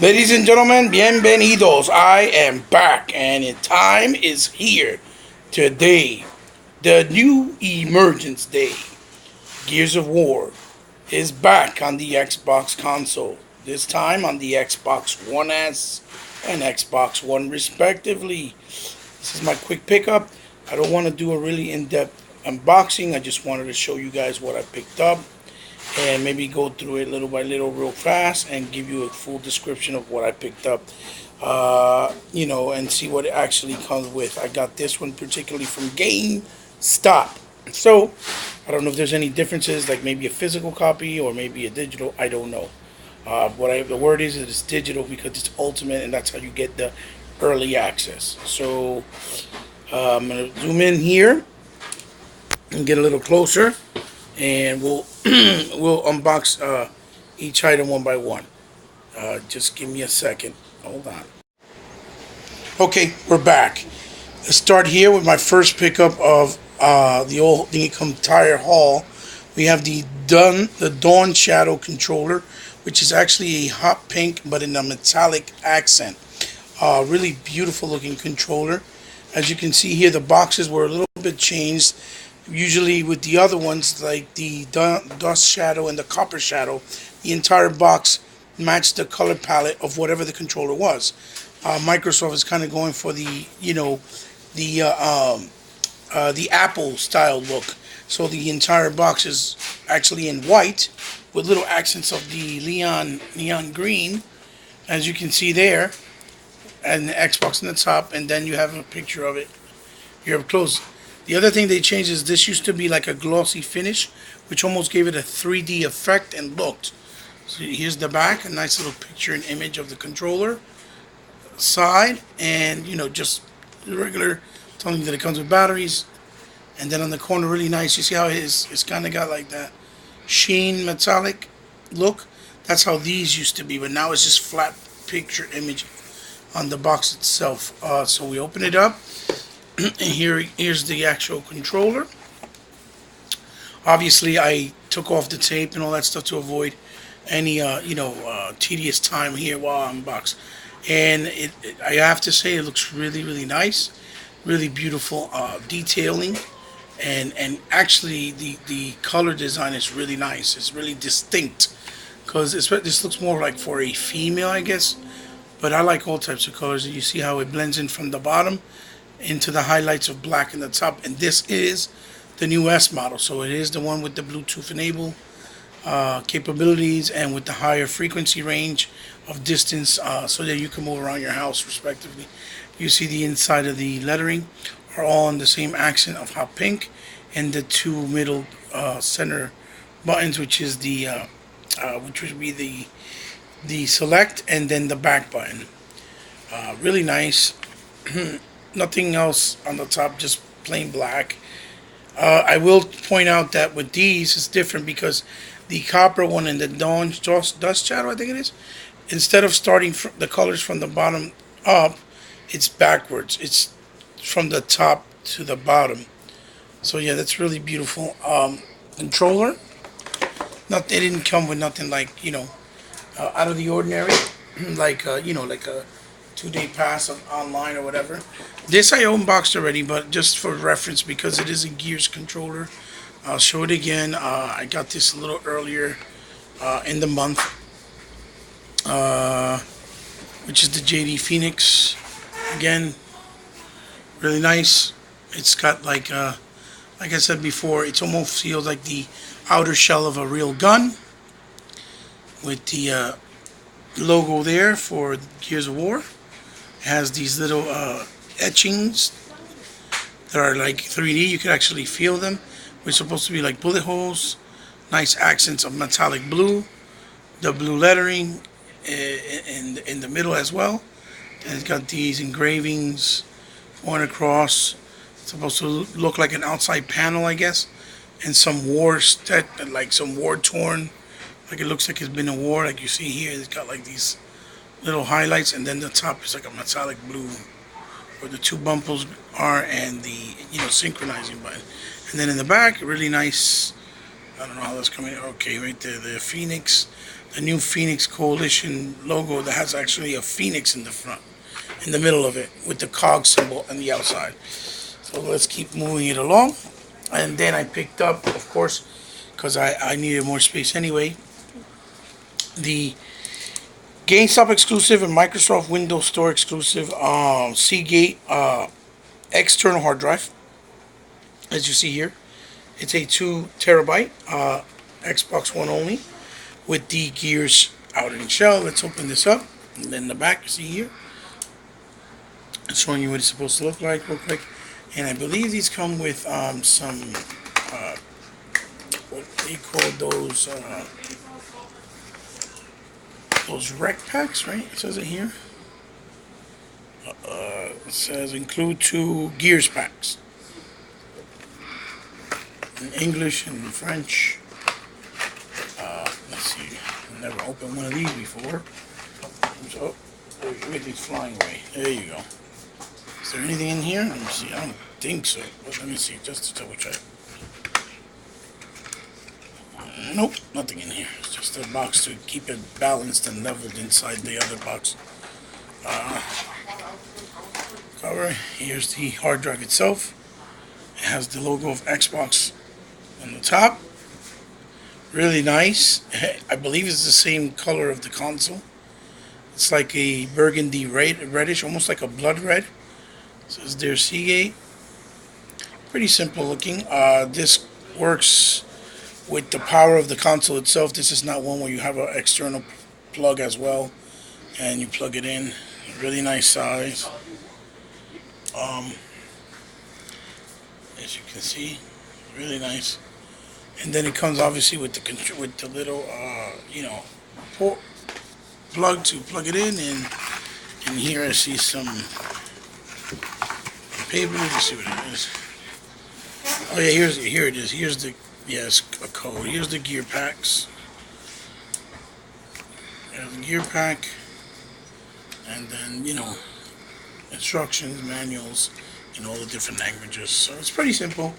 Ladies and gentlemen, bienvenidos. I am back, and time is here today. The new Emergence Day, Gears of War, is back on the Xbox console. This time on the Xbox One S and Xbox One, respectively. This is my quick pickup. I don't want to do a really in-depth unboxing. I just wanted to show you guys what I picked up and maybe go through it little by little real fast and give you a full description of what I picked up, and see what it actually comes with. I got this one particularly from GameStop. So I don't know if there's any differences, like maybe a physical copy or maybe a digital. I don't know. The word is it's digital because it's ultimate, and that's how you get the early access. So I'm gonna zoom in here and get a little closer, and we'll we'll unbox each item one by one. Just give me a second. Hold on. Okay, we're back. Let's start here with my first pickup of the entire haul. We have the Dawn Shadow controller, which is actually a hot pink but in a metallic accent. Really beautiful looking controller. As you can see here, the boxes were a little bit changed. Usually with the other ones, like the Dust Shadow and the Copper Shadow, the entire box matched the color palette of whatever the controller was. Microsoft is kind of going for the Apple style look. So the entire box is actually in white with little accents of the neon green, as you can see there, and the Xbox on the top, and then you have a picture of it here up close. The other thing they changed is this used to be like a glossy finish, which almost gave it a 3D effect and looked. So here's the back, a nice little picture and image of the controller side, and just the regular, telling you that it comes with batteries. And then on the corner, really nice. You see how it is? It's kind of got like that sheen metallic look. That's how these used to be, but now it's just flat picture image on the box itself. So we open it up. And here's the actual controller. Obviously, I took off the tape and all that stuff to avoid any tedious time here while I unbox. And I have to say, it looks really, really nice, really beautiful detailing, and actually the color design is really nice. It's really distinct because this looks more like for a female, I guess. But I like all types of colors. And you see how it blends in from the bottom into the highlights of black in the top. And this is the new S model, so it is the one with the Bluetooth enabled capabilities and with the higher frequency range of distance, so that you can move around your house respectively. You see the inside of the lettering are all in the same accent of hot pink, and the two middle center buttons, which is which would be the select and then the back button. Really nice. Nothing else on the top, just plain black. I will point out that with these it's different because the copper one and the Dawn Dust Shadow, I think it is, instead of starting the colors from the bottom up, it's backwards. It's from the top to the bottom. So yeah, that's really beautiful. Controller. They didn't come with nothing like out of the ordinary, like like a 2-day pass online or whatever. This I unboxed already, but just for reference, because it is a Gears controller, I'll show it again. I got this a little earlier in the month, which is the JD Phoenix. Again, really nice. It's got like I said before, it almost feels like the outer shell of a real gun with the logo there for Gears of War. It has these little etchings that are like 3D. You can actually feel them. We're supposed to be like bullet holes. Nice accents of metallic blue. The blue lettering in the middle as well. And it's got these engravings going across. It's supposed to look like an outside panel, I guess. And some like some war torn. Like it looks like it's been a war. Like you see here, it's got like these little highlights, and then the top is like a metallic blue where the two bumpers are and the synchronizing button. And then in the back, really nice, I don't know how that's coming. Okay, right there, the Phoenix the new Phoenix Coalition logo that has actually a phoenix in the front, in the middle of it, with the cog symbol on the outside. So let's keep moving it along. And then I picked up, of course, because I needed more space anyway, the GameStop exclusive and Microsoft Windows Store exclusive Seagate external hard drive. As you see here, it's a 2 terabyte Xbox One only with the gears out in shell. Let's open this up. And then the back, you see here, it's showing you what it's supposed to look like real quick. And I believe these come with some what they call those rec packs, right? It says it here. It says include 2 gears packs in English and French. Let's see. I've never opened one of these before. So everything's flying away. There you go. Is there anything in here? Let me see. I don't think so. But let me see, just to double check. Nope, nothing in here. It's just a box to keep it balanced and leveled inside the other box. Cover. Here's the hard drive itself. It has the logo of Xbox on the top. Really nice. I believe it's the same color of the console. It's like a burgundy reddish, almost like a blood red. It says there Seagate. Pretty simple looking. This works with the power of the console itself. This is not one where you have an external plug as well, and you plug it in. Really nice size. As you can see, really nice. And then it comes obviously with the little port plug to plug it in. And here I see some paper. Let's see what it is. Oh yeah, here it is. Here's the a code. Here's the gear packs. There's the gear pack, and then instructions, manuals in all the different languages. So it's pretty simple.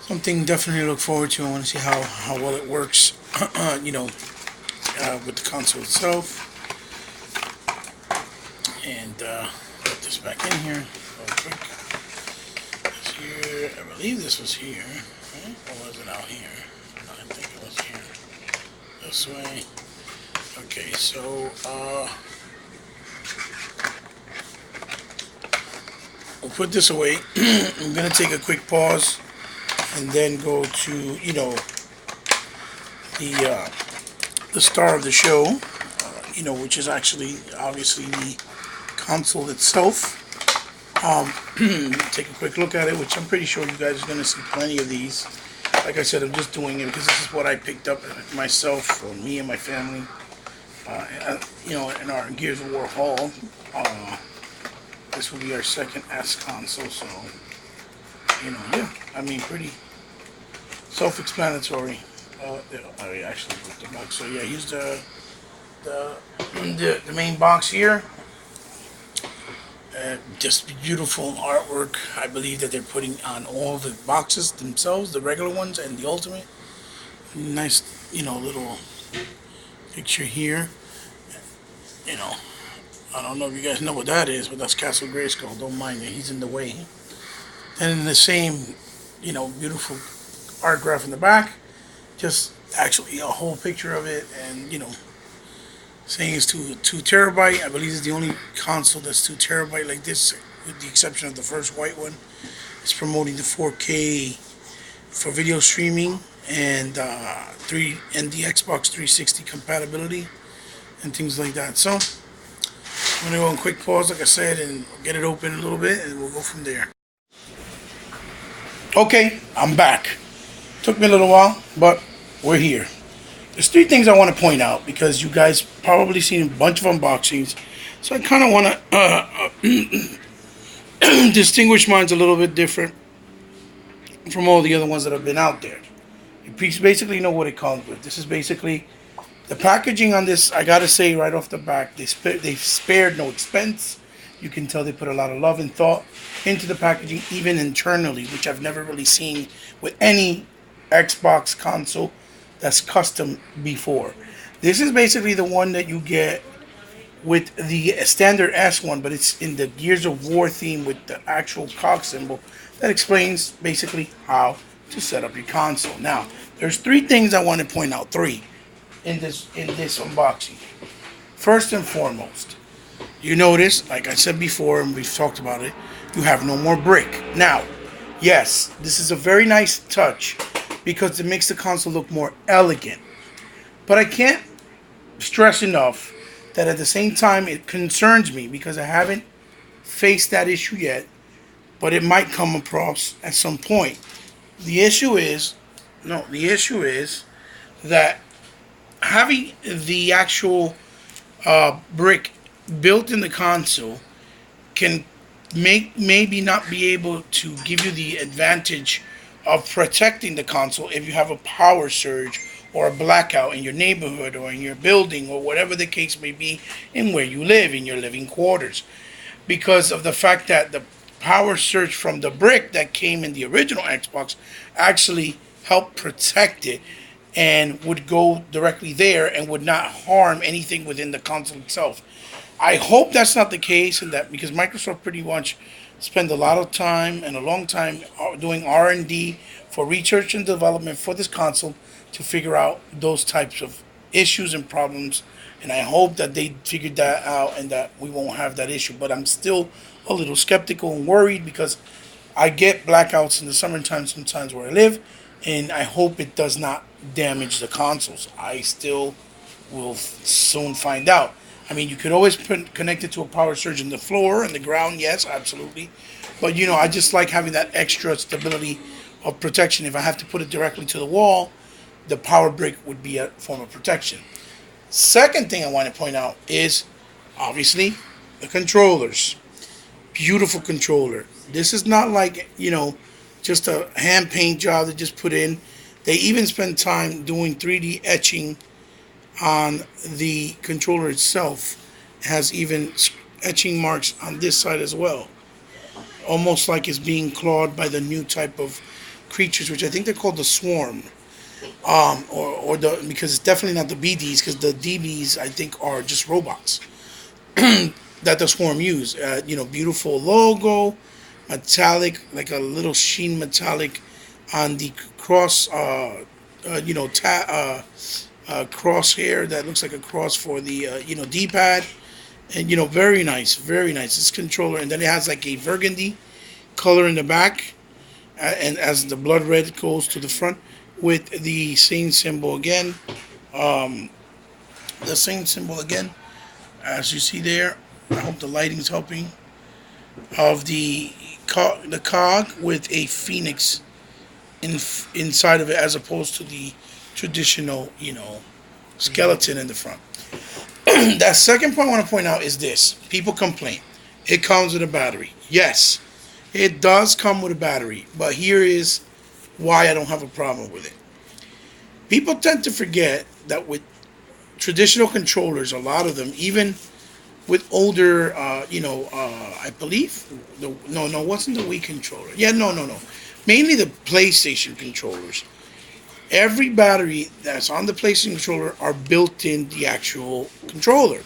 Something definitely to look forward to. I want to see how well it works. With the console itself. And put this back in here real quick. This here, I believe this was here, right? Or was it out here? I think it was here. This way. Okay, so we'll put this away. I'm gonna take a quick pause and then go to the star of the show, which is actually obviously the console itself. Take a quick look at it, which I'm pretty sure you guys are going to see plenty of these. Like I said, I'm just doing it because this is what I picked up myself for me and my family. In our Gears of War haul. This will be our second S console, so yeah. I mean, pretty self-explanatory. I actually put the box. So yeah, here's the main box here. Just beautiful artwork. I believe that they're putting on all the boxes themselves, the regular ones and the ultimate. Nice, little picture here. I don't know if you guys know what that is, but that's Castle Grayskull. Don't mind it. He's in the way. And in the same, beautiful art graph in the back. Just actually a whole picture of it, and saying it's 2 terabyte. I believe it's the only console that's 2 terabyte like this, with the exception of the first white one. It's promoting the 4K for video streaming and the Xbox 360 compatibility and things like that. So I'm gonna go on a quick pause, like I said, and get it open a little bit, and we'll go from there. Okay, I'm back. Took me a little while, but we're here. There's 3 things I want to point out because you guys probably seen a bunch of unboxings, so I kind of want to distinguish mine's a little bit different from all the other ones that have been out there. You basically know what it comes with. This is basically the packaging on this. I gotta say right off the back, they've spared no expense. You can tell they put a lot of love and thought into the packaging, even internally, which I've never really seen with any Xbox console that's custom before. This is basically the one that you get with the standard S one, but it's in the Gears of War theme with the actual cog symbol that explains basically how to set up your console. Now, there's three things I want to point out. Three in this unboxing. First and foremost, you notice, like I said before, and we've talked about it, you have no more brick. Now, yes, this is a very nice touch because it makes the console look more elegant. But I can't stress enough that at the same time it concerns me because I haven't faced that issue yet, but it might come across at some point. The issue is, no, the issue is that having the actual brick built in the console can maybe not be able to give you the advantage of protecting the console if you have a power surge or a blackout in your neighborhood or in your building or whatever the case may be in where you live in your living quarters, because of the fact that the power surge from the brick that came in the original Xbox actually helped protect it and would go directly there and would not harm anything within the console itself. I hope that's not the case, and that because Microsoft pretty much spend a lot of time and a long time doing R&D for research and development for this console to figure out those types of issues and problems, and I hope that they figured that out and that we won't have that issue. But I'm still a little skeptical and worried because I get blackouts in the summertime sometimes where I live, and I hope it does not damage the consoles. I still will soon find out. I mean, you could always connect it to a power surge in the floor and the ground, yes, absolutely. But, I just like having that extra stability of protection. If I have to put it directly to the wall, the power brick would be a form of protection. Second thing I want to point out is, obviously, the controllers. Beautiful controller. This is not like, just a hand paint job they just put in. They even spend time doing 3D etching on the controller itself. It has even etching marks on this side as well. Almost like it's being clawed by the new type of creatures, which I think they're called the Swarm. Or the, because it's definitely not the BDs, because the DBs I think are just robots that the Swarm use. Beautiful logo, metallic, like a little sheen metallic on the cross, crosshair that looks like a cross for the D-pad, and very nice, very nice. This controller, and then it has like a burgundy color in the back, and as the blood red goes to the front with the same symbol again. The same symbol again, as you see there. I hope the lighting's helping. Of the cog with a phoenix inside of it, as opposed to the traditional, skeleton in the front. That second point I want to point out is this. People complain. It comes with a battery. Yes, it does come with a battery, but here is why I don't have a problem with it. People tend to forget that with traditional controllers, a lot of them, even with older, I believe, wasn't the Wii controller. Yeah, no. Mainly the PlayStation controllers. Every battery that's on the PlayStation controller are built in the actual controller.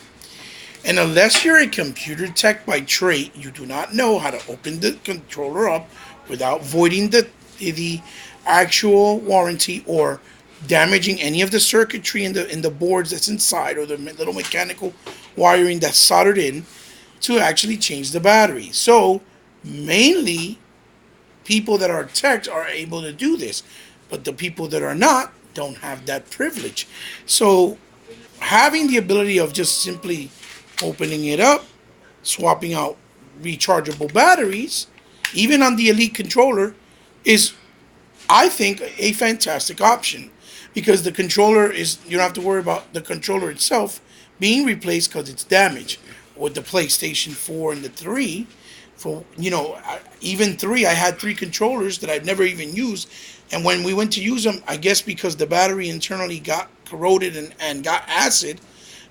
And unless you're a computer tech by trade, you do not know how to open the controller up without voiding the actual warranty or damaging any of the circuitry in the boards that's inside, or the little mechanical wiring that's soldered in to actually change the battery. So mainly people that are techs are able to do this, but the people that are not don't have that privilege. So having the ability of just simply opening it up, swapping out rechargeable batteries, even on the Elite controller, is, I think, a fantastic option, because the controller is, you don't have to worry about the controller itself being replaced because it's damaged. With the PlayStation 4 and the 3, even 3, I had 3 controllers that I'd never even used, and when we went to use them, I guess because the battery internally got corroded and got acid,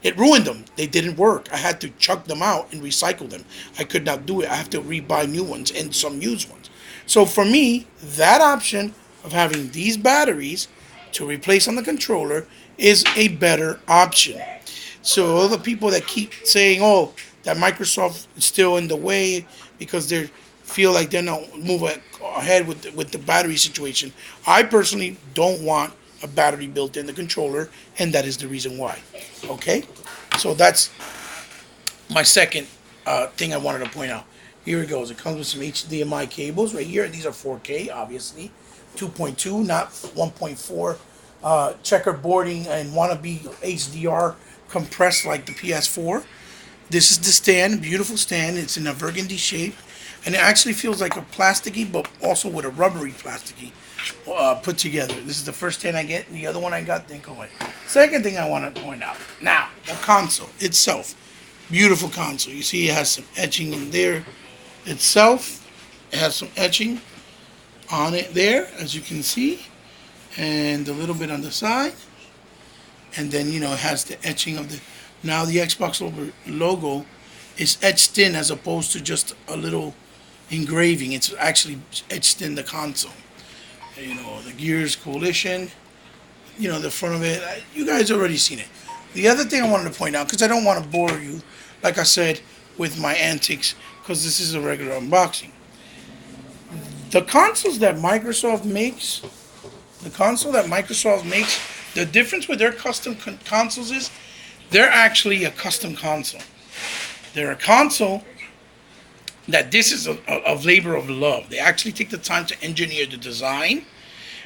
it ruined them. They didn't work. I had to chuck them out and recycle them. I could not do it. I have to rebuy new ones and some used ones. So for me, that option of having these batteries to replace on the controller is a better option. So all the people that keep saying, "Oh, that Microsoft is still in the way because they feel like they're not moving ahead with the battery situation," I personally don't want a battery built in the controller, and that is the reason why. Okay, so that's my second thing I wanted to point out. Here it goes. It comes with some HDMI cables right here. These are 4K, obviously, 2.2, not 1.4. Checkerboarding and wannabe HDR compressed like the PS4. This is the stand, beautiful stand. It's in a burgundy shape, and it actually feels like a plasticky, but also with a rubbery plasticky put together. This is the first stand I get. The other one I got didn't go in. Second thing I want to point out now, the console itself. Beautiful console. You see, it has some etching in there itself. It has some etching on it there, as you can see, and a little bit on the side. And then, it has the etching of the. Now the Xbox logo is etched in as opposed to just a little engraving. It's actually etched in the console. The Gears Coalition. The front of it. You guys already seen it. The other thing I wanted to point out, because I don't want to bore you, like I said, with my antics, because this is a regular unboxing. The consoles that Microsoft makes, the difference with their custom consoles is they're actually a custom console. They're a console that this is a labor of love. They actually take the time to engineer the design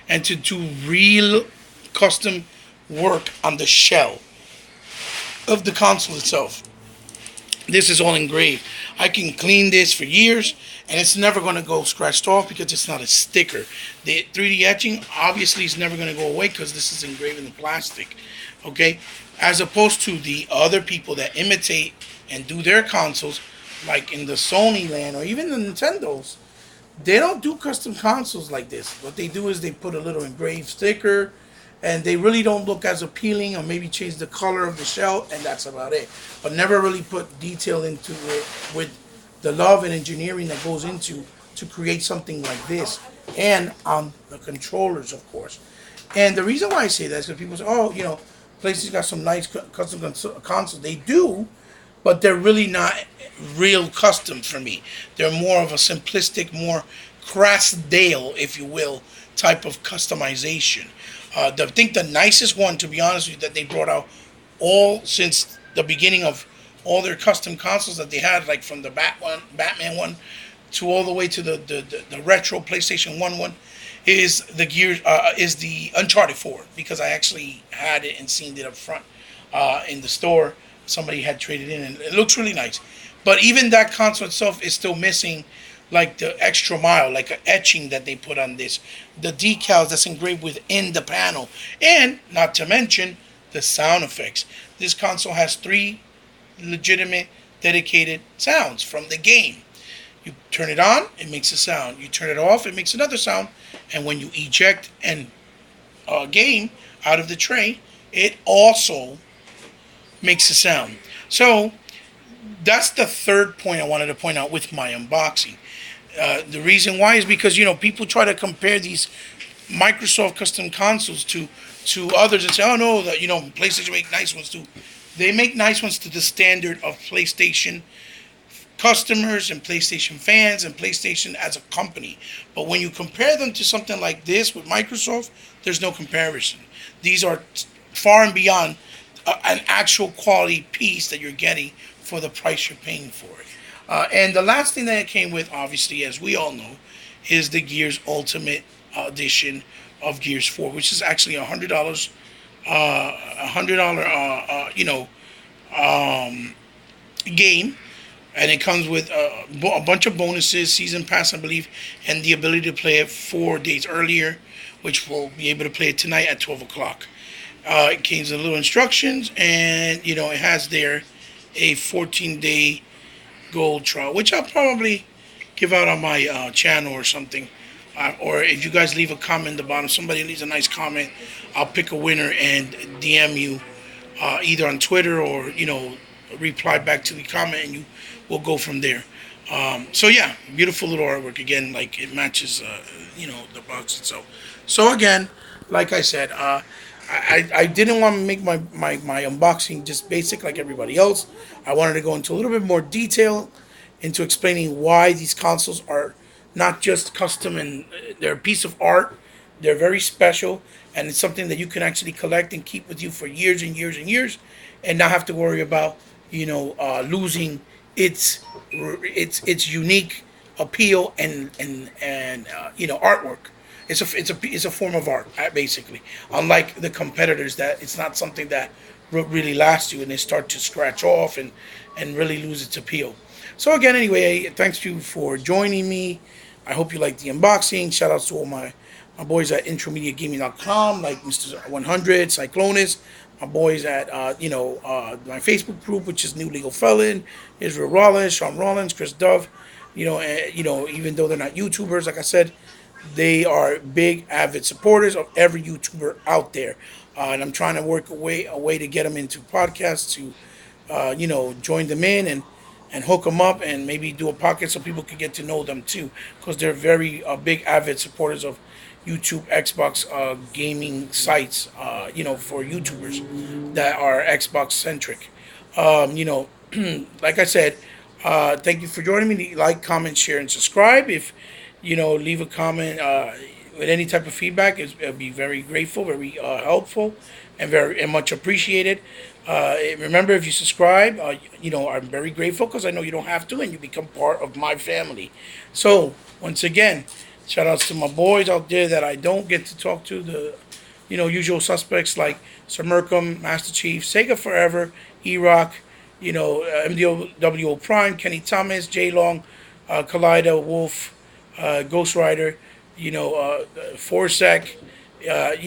and to do real custom work on the shell of the console itself. This is all engraved. I can clean this for years and it's never going to go scratched off because it's not a sticker. The 3D etching obviously is never going to go away because this is engraved in the plastic. Okay? As opposed to the other people that imitate and do their consoles, like in the Sony land or even the Nintendos, they don't do custom consoles like this. What they do is they put a little engraved sticker, and they really don't look as appealing, or maybe change the color of the shell, and that's about it. But never really put detail into it with the love and engineering that goes into to create something like this, and on the controllers, of course. And the reason why I say that is because people say, "Oh, PlayStation's got some nice custom consoles." They do, but they're really not real custom for me. They're more of a simplistic, more crass Dale, if you will, type of customization. I think the nicest one, to be honest with you, that they brought out all since the beginning of all their custom consoles that they had, like from the Batman one, to all the way to the retro PlayStation 1 one, is the Uncharted 4, because I actually had it and seen it up front in the store. Somebody had traded in, and it looks really nice. But even that console itself is still missing, like the extra mile, like an etching that they put on this, the decals that's engraved within the panel, and not to mention the sound effects. This console has 3 legitimate dedicated sounds from the game. You turn it on, it makes a sound. You turn it off, it makes another sound. And when you eject and game out of the tray, it also makes a sound. So that's the third point I wanted to point out with my unboxing. The reason why is because people try to compare these Microsoft custom consoles to others and say, "Oh no, that PlayStation make nice ones too." They make nice ones to the standard of PlayStation customers and PlayStation fans and PlayStation as a company. But when you compare them to something like this with Microsoft, there's no comparison. These are far and beyond an actual quality piece that you're getting for the price you're paying for it. And the last thing that it came with, obviously, as we all know, is the Gears Ultimate Edition of Gears 4, which is actually $100, game, and it comes with a bunch of bonuses, season pass, I believe, and the ability to play it 4 days earlier, which we'll be able to play it tonight at 12 o'clock. It came with little instructions, and it has there a 14-day gold trial, which I'll probably give out on my channel or something. Or if you guys leave a comment at the bottom, somebody leaves a nice comment, I'll pick a winner and DM you either on Twitter or reply back to the comment, and we'll go from there. So yeah, beautiful little artwork again, like it matches the box itself. So again, like I said, I didn't want to make my unboxing just basic like everybody else. I wanted to go into a little bit more detail into explaining why these consoles are not just custom and they're a piece of art. They're very special, and it's something that you can actually collect and keep with you for years and years and years, and not have to worry about losing its its unique appeal and artwork. It's a form of art, basically. Unlike the competitors, that it's not something that really lasts you, and they start to scratch off and really lose its appeal. So again, anyway, thanks you for joining me. I hope you liked the unboxing. Shout outs to all my boys at intromediagaming.com, like Mr. 100, Cyclonus, my boys at my Facebook group, which is New Legal Felon, Israel Rollins, Sean Rollins, Chris Dove. Even though they're not YouTubers, like I said, they are big, avid supporters of every YouTuber out there. And I'm trying to work a way to get them into podcasts to, join them in and hook them up and maybe do a podcast so people can get to know them too, because they're very big, avid supporters of YouTube, Xbox gaming sites, for YouTubers that are Xbox centric. Like I said, thank you for joining me. Like, comment, share, and subscribe. If leave a comment with any type of feedback, it'll be very grateful, very helpful, and very and much appreciated. Remember, if you subscribe, I'm very grateful because I know you don't have to, and you become part of my family. So once again, shout outs to my boys out there that I don't get to talk to, the usual suspects like Sir Merkham, Master Chief, Sega Forever, E-Rock, MDOWO Prime, Kenny Thomas, J Long, Kaleida, Wolf, Ghost Rider, Forsec,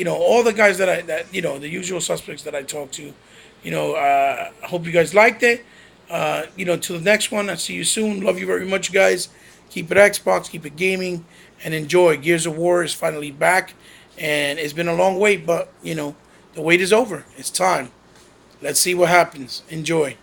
all the guys the usual suspects that I talk to. I hope you guys liked it. Till the next one, I'll see you soon. Love you very much, guys. Keep it Xbox, keep it gaming, and enjoy. Gears of War is finally back, and it's been a long wait, but the wait is over. It's time. Let's see what happens. Enjoy.